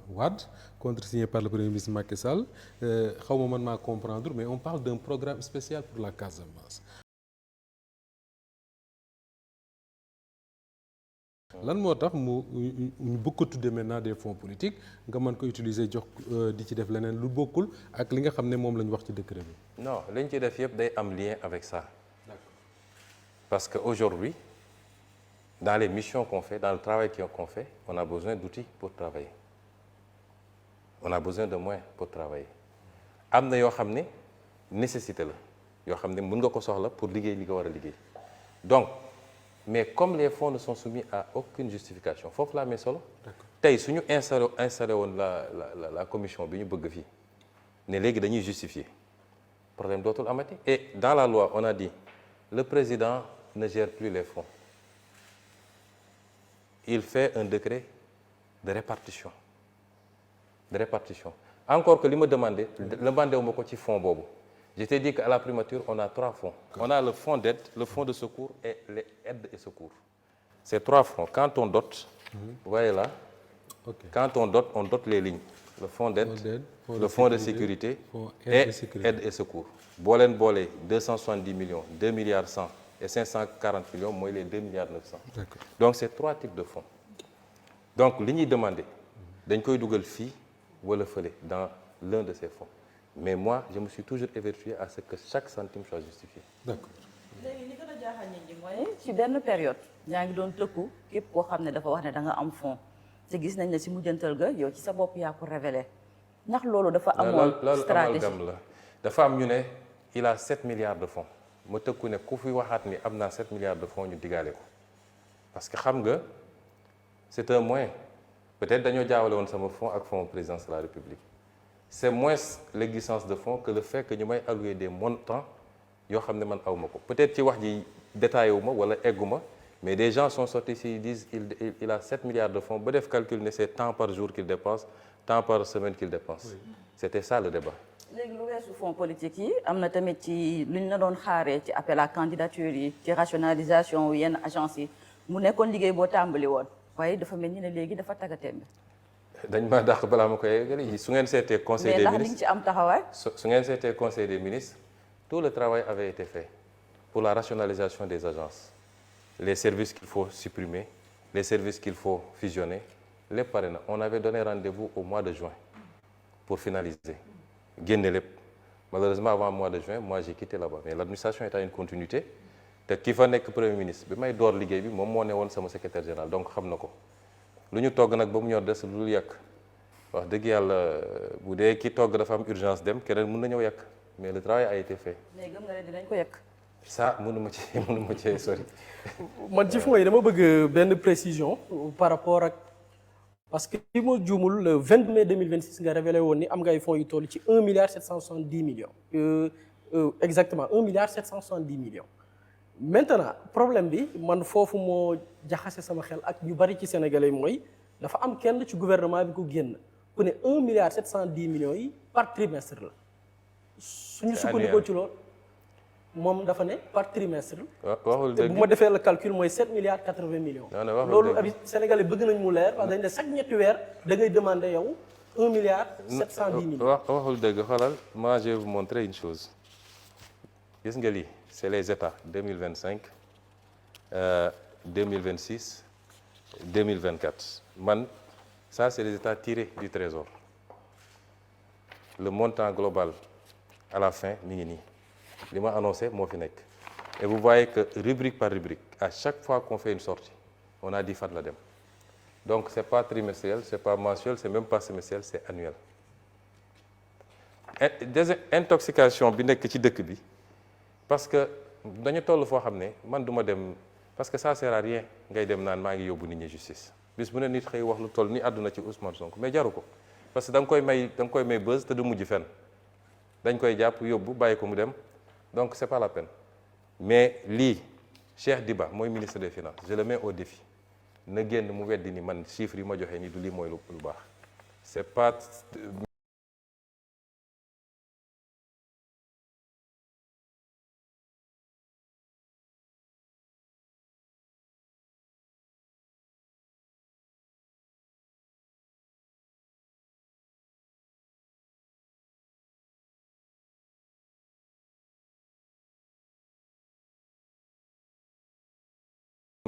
Wade contresigné par le premier ministre Macky Sall xaw ma man maa comprendre mais on parle d'un programme spécial pour la Casamance. lan moo tax ñu bëgg ko tudde maintenant des fonds politiques nga mën ko utiliser jox di ci def leneen lu bokkul ak li nga xam ne moom la ñu wax ci décret bi. non li ñu ci def yëpp day am lien avec ça. Parce qu'aujourd'hui, dans les missions qu'on fait, dans le travail qu'on fait, on a besoin d'outils pour travailler. On a besoin de moyens pour travailler. am na yoo xam ne nécessité la yoo xam ne mën nga ko soxla pour liggéey li nga war a liggéey donc mais comme les fonds ne sont soumis à aucune justification foofu laa amee solo. tey su ñu installé woon la commission bi ñu bëgg fii ne léegi dañuy justifier problème dootul amati. et dans la loi on a dit le président ne gère plus les fonds. Il fait un décret de répartition. Encore que li ma demandé wu ma ko ci fonds boobu. Je t'ai dit qu'à la primature on a 3 fonds. On a le fonds d'aide, le fonds de secours et les aides et secours. Ces 3 fonds, quand on dote, vous voyez là, quand on dote les lignes. Le fonds d'aide, le fonds de sécurité et aide et secours. boo leen boolee 270 millions 2 milliards 100 et 540 millions mooy les 2 milliards 900. D'accord. Donc c'est 3 types de fonds. Donc li ñuy demandé dañ koy dugal fii wala fële dans l'un de ces fonds mais moi je me suis toujours évertué à ce que chaque centime soit justifié. D'accord. léegi li gën a jaaxal nit ñi mooy ci benn période yaa ngi doon tëkku képp koo xam ne dafa wax ne da nga am fonds te gis nañ ne si mujjantal ga yow ci sa bopp yaa ko révélé ndax loolu dafa amoon stratégie loolu la dafa am ñu ne il a 7 milliards de fonds ma tëkku ne ku fi waxaat ni am naa 7 milliards de fonds ñu digaale ko parce que xam nga c'est un moyen peut-être dañoo jaawale woon sama fonds ak fonds présidence de la République c'est moins l'existence de fonds que le fait que ñu may allouer des montants yoo xam ne man awma ko peut-être ci wax ji détaillé wu ma wala egguma mais des gens sont sortis ici ils disent il a 7 milliards de fonds ba def calcul ne c'est tant par jour qu'il dépense tant par semaine qu'il dépense. Oui. C'était ça le débat. léegi lu weesu fonds politique yi am na tamit ci lu ñu la doon xaaree ci appel à candidature yi ci rationalisation yenn agence yi mu nekkoon liggéey boo tàmbali woon waaye dafa mel ni ne léegi dafa taggatémbe. dañ ma dàq balaa ma koy yeggali su ngeen seetee conseil des ministres mais ndax li nga ci am taxawaay. su ngeen seetee conseil des ministres tout le travail avait été fait pour la rationalisation des agences les services qu'il faut supprimer les services qu'il faut fusionner lépp pare na on avait donné rendez-vous au mois de juin pour finaliser génne lépp malheureusement avant mois de juin moi j'ai quitté là-bas mais l'administration est à une continuité te ki fa nekk premier ministre bi may door liggéey bi moom moo ne woon sama secrétaire général donc xam na ko lu ñu togg nag ba mu ñor des lu dul yàq wax dëgg yàlla bu dee ki togg dafa am urgence dem keneen mën na ñëw yàq mais le travail a été fait. mais gëm nga ne dinañ ko yàq. ça mënuma ci sori. man ci fonds yi dama bëgg benn précision par rapport ak parce que li ma juumul le 22 mai 2026 nga révélé woon ni am nga ay fonds yu toll ci 1 milliard 770 millions. Exactement 1 milliard 770 millions. Maintenant problème bi man foofu moo jaxase sama xel ak ñu bari ci sénégalais mooy dafa am kenn ci gouvernement bi ku génn ku ne 1 milliard 710 millions yi par trimestre la. suñu sukkandikoo ci loolu moom dafa ne par trimestre. waxul dëgg bu ma defee le calcul mooy 7 milliards 80 millions. loolu abi sénégalais bëgg nañ mu leer parce que dañ ne chaque ñetti weer da ngay demander yow 1 milliard 710 millions. waxul dëgg xoolal moi je vais vous montrer une chose gis nga lii c'est les états 2025 2026 2024 man ça c'est les états tirés du trésor le montant global à la fin mi ngi nii li ma annoncé moo fi nekk et vous voyez que rubrique par rubrique à chaque fois qu'on fait une sortie on a dit fan la dem donc c'est pas trimestriel c'est pas mensuel c'est même pas semestriel c'est annuel désintoxication bi nekk ci dëkk bi parce que dañu toll foo xam ne man duma dem parce que ça sert à rien ngay dem naan maa ngi yóbbu nit ñi justice bis bu ne nit xëy wax lu toll ni àdduna ci Ousmane Sonko mais jaru ko parce que da nga koy may buzz te du mujj fenn dañ koy jàpp yóbbu bàyyi ko mu dem donc c'est pas la peine mais lii Cheikh Diba mooy ministre des finances je le mets au défi na génn mu weddi ni man chiffres yi ma joxe ni du lii mooy lu baax c'est pas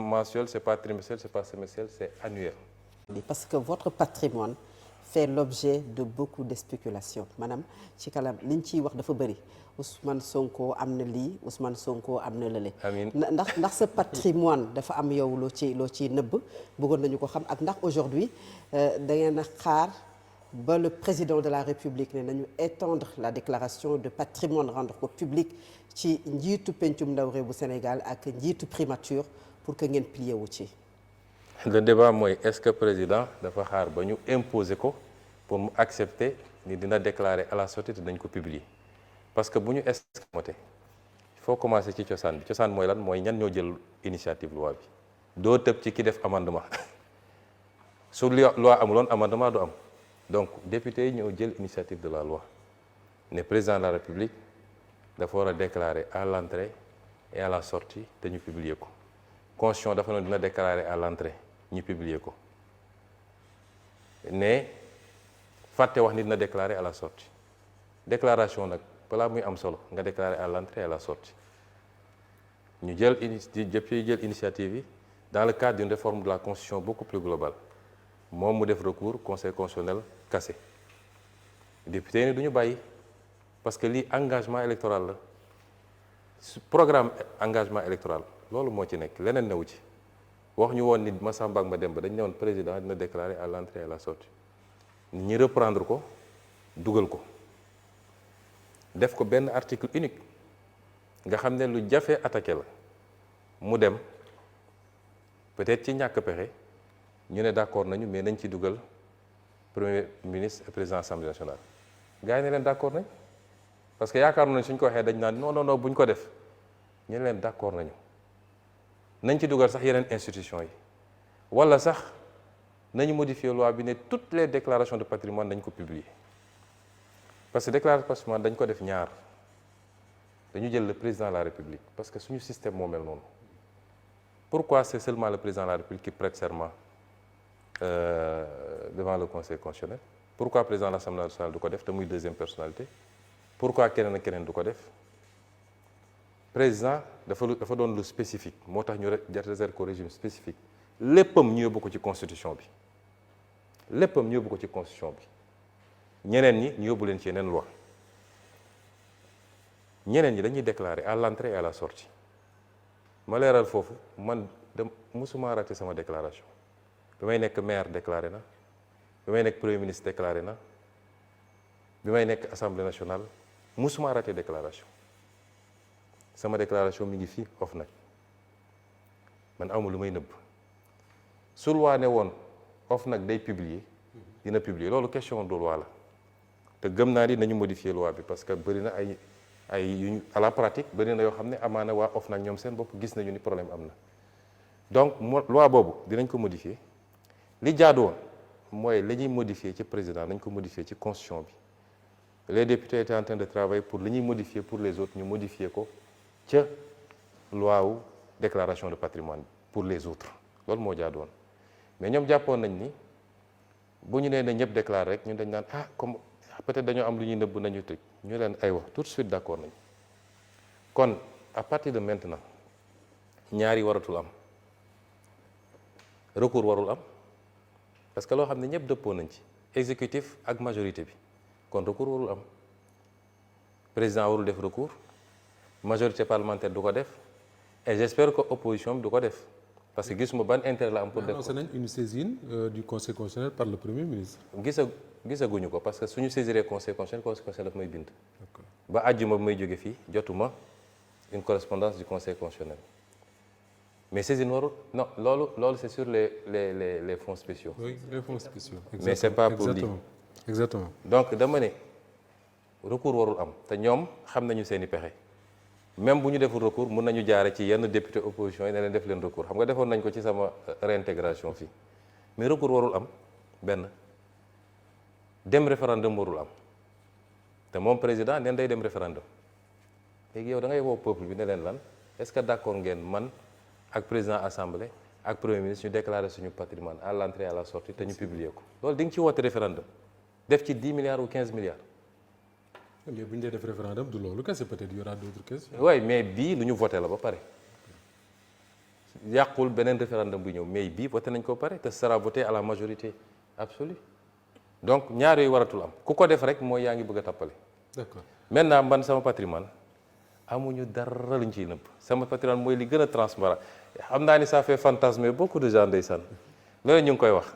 mensuel, c'est pas trimestriel, c'est pas semestriel, c'est annuel. Parce que votre patrimoine fait l'objet de beaucoup de spéculations maanaam ci kalam liñ ciy wax dafa bëri Ousmane Sonko am na lii Ousmane Sonko am na lële. amiin ndax sa patrimoine dafa am yow loo ciy nëbb bëggoon nañu ko xam ak ndax aujourd'hui da ngeen a xaar ba le président de la République ne nañu étendre la déclaration de patrimoine rendre ko public ci njiitu pencum ndaw réew bu Sénégal ak njiitu primature pour que ngeen plié wu ci. Le débat mooy est-ce que président dafa xaar ba ñu imposer ko pour mu accepter ni dina déclarer à la sortie te dañ ko publier parce que bu ñu escamoté il faut commencer ci cosaan bi cosaan mooy lan mooy ñan ñoo jël initiative loi bi doo tëb ci ki def amendement su loi amuloon amendement du am donc député yi ñoo jël initiative de la loi ne président de la République dafa war a déclarer à l'entrée et à la sortie te ñu publier ko constitution dafa noonu dina déclarer à l'entrée ñu publier ko ne fàtte wax ni dina déclarer à la sortie déclaration nag balaa muy am solo nga déclarer à l'entrée et à la sortie ñu jël initiative yi dans le cadre d'une réforme de la constitution beaucoup plus globale moom mu def recours conseil constitutionnel cassé député ni du ñu bàyyi parce que lii engagement électoral la programme engagement électoral loolu moo ci nekk leneen newu ci wax ñu woon ni Massamba ak Mademba dañ ne woon président dina déclarer à l'entrée et à la sortie ñi reprendre ko dugal ko def ko benn article unique nga xam ne lu jafe attaqué la mu dem peut-être ci ñàkk pexe ñu ne d'accord nañu mais nañ ci dugal premier ministre et président assemblée nationale gars yi ne leen d'accord nañ parce que yaakaar nañ suñ ko waxee dañ naan non buñ ko def ñu ne leen d'accord nañ ci dugal sax yeneen institution yi wala sax nañu modifier loi bi ne toutes les déclarations de patrimoine dañ ko publier parce que déclaration de patrimoine dañ ko def ñaar dañu jël le président de la République parce que suñu système moo mel noonu pourquoi c'est seulement le président de la République qui prête serment devant le conseil constitutionnel pourquoi président de l'Assemblée nationale du ko def te muy deuxième personnalité pourquoi keneen ak keneen du ko def président dafa doon lu spécifique moo tax ñu réserve ko régime spécifique léppam ñu yóbbu ko ci constitution bi ñeneen ñi ñu yóbbu leen ci yeneen loi ñeneen ñi dañuy déclarer à l'entrée et à la sortie ma leeral foofu man musuma raté sama déclaration bi may nekk maire déclaré na bi may nekk premier ministre déclaré na bi may nekk assemblée nationale musuma raté déclaration sama déclaration mi ngi fii OFNAC man awma lu may nëbb su loi ne woon OFNAC day publier dina publier loolu question de loi la te gëm naa ni nañu modifier loi bi parce que bëri na ay yu à la pratique bëri na yoo xam ne amaana waa OFNAC ñoom seen bopp gis nañu ni problème am na donc loi boobu dinañ ko modifier li jaadu woon mooy la ñuy modifier ci président nañ ko modifier ci constitution bi les députés étaient en train de travailler pour li ñuy modifier pour les autres ñu modifier ko ca loi wu déclaration de patrimoine pour les autres loolu moo jaadu woon mais ñoom jàppoon nañ ni bu ñu nee na ñëpp déclaré rek ñun dañ naan comme peut-être dañoo am lu ñuy nëbb nañu tëj ñu leen ay wax tout de suite d'accord nañ kon à partir de maintenant ñaari waratul am recours warul am parce que loo xam ne ñëpp dëppoo nañ ci exécutif ak majorité bi kon recours warul am président warul def recours majorité parlementaire du ko def et j'espère que opposition bi du ko def parce que gisuma ban intérêt la am pour def ko. annoncé nañ une saisine du conseil constitutionnel par le premier ministre. gisaguñu ko parce que suñu saisiree conseil constitutionnel daf may bind. ba àjjuma bi may jóge fii jotuma une correspondance du conseil constitutionnel mais saisine warul non loolu c'est sur les fonds spéciaux. oui les fonds spéciaux. mais c'est pas pour lii exactement. donc dama ne recours warul am te ñoom xam nañu seeni pexe. même bu ñu deful recours mun nañu jaare ci yenn député opposition yi ne leen def leen recours xam nga defoon nañ ko ci sama réintégration fii mais recours warul am benn dem référendum warul am te moom président neen day dem référendum léegi yow da ngay woo peuple bi ne leen lan est-ce que d'accord ngeen man ak président assemblée ak premier ministre ñu déclarer suñu patrimoine à l'entrée et à la sortie te ñu publier ko loolu di nga ci woote référendum def ci 10 milliards ou 15 milliards. mais bu ñu dee def référendum du loolu kese peut-être y aura d'autres questions. oui mais bii lu ñu voté la ba pare yàqul beneen référendum bu ñëw mais bii voté nañ ko pare te sera voté à la majorité absolue donc ñaar yooyu waratul am ku ko def rek mooy yaa ngi bëgg a tappale. d'accord maintenant man sama patrimoine amuñu dara luñ ciy nëbb sama patrimoine mooy li gën a transparent xam naa ni ça fait fantasmer beaucoup de gens ndeysaan loolu ñu ngi koy wax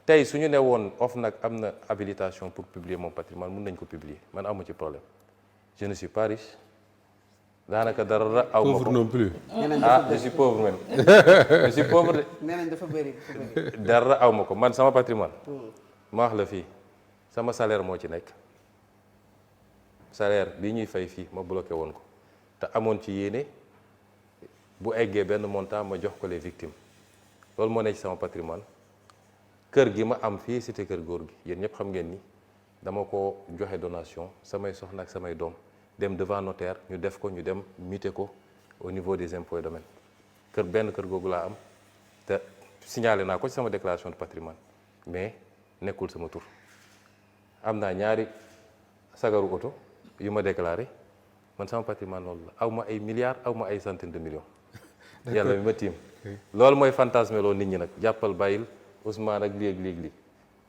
tey su ñu ne woon OFNAC am na habilitation pour publier mon patrimoine mun nañ ko publier man amu ci problème je ne suis pas riche daanaka dara aw ma ko pauvre non plus. ah je suis pauvre même je suis pauvre de nee nañ dafa bëri. dara aw ma ko man sama patrimoine ma wax la fii sama salaire moo ci nekk salaire bi ñuy fay fii ma bloqué woon ko te amoon ci yéene bu eggee benn montant ma jox ko les victimes loolu moo nekk ci sama patrimoine kër gi ma am fii cité kër góor gi yéen ñëpp xam ngeen ni dama ko joxe donation samay soxna ak samay doom dem devant notaire ñu def ko ñu dem muté ko au niveau des impôts et domaines benn kër googu laa am te signalé naa ko ci sama déclaration de patrimoine mais nekkul sama tur am naa ñaari sagaru oto yu ma déclaré man sama patrimoine loolu la aw ma ay milliards aw ma ay centaines de millions yàlla mi ma tiim loolu mooy fantasme loolu nit ñi nag jàppal bàyyil Ousmane ak léegi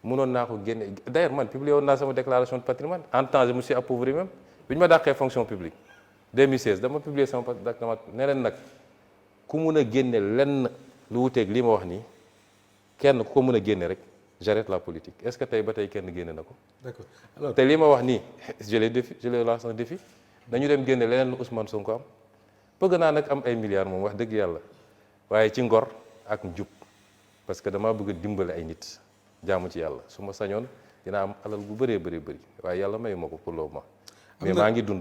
mënoon naa ko génne d'ailleurs man publié woon naa sama déclaration de patrimoine en temps je me suis appauvri même bi ñu ma dàqee fonction publique 2016 dama publier sama dama ne leen nag ku mun a génne lenn lu wuteeg lii ma wax nii kenn ku ko mun a génne rek j'arrête la politique est-ce que tey ba tey kenn génne na ko. d'accord alors te lii ma wax nii je les lance un défi nañu dem génne leneen lu Ousmane Sonko am bëgg naa nag am ay milliards moom wax dëgg yàlla waaye ci ngor ak njub parce que dama bëgg dimbale ay nit jaamu ci yàlla su ma sañoon dina am alal bu bëree bëri waaye yàlla mayu ma ko pour le moment mais maa ngi dund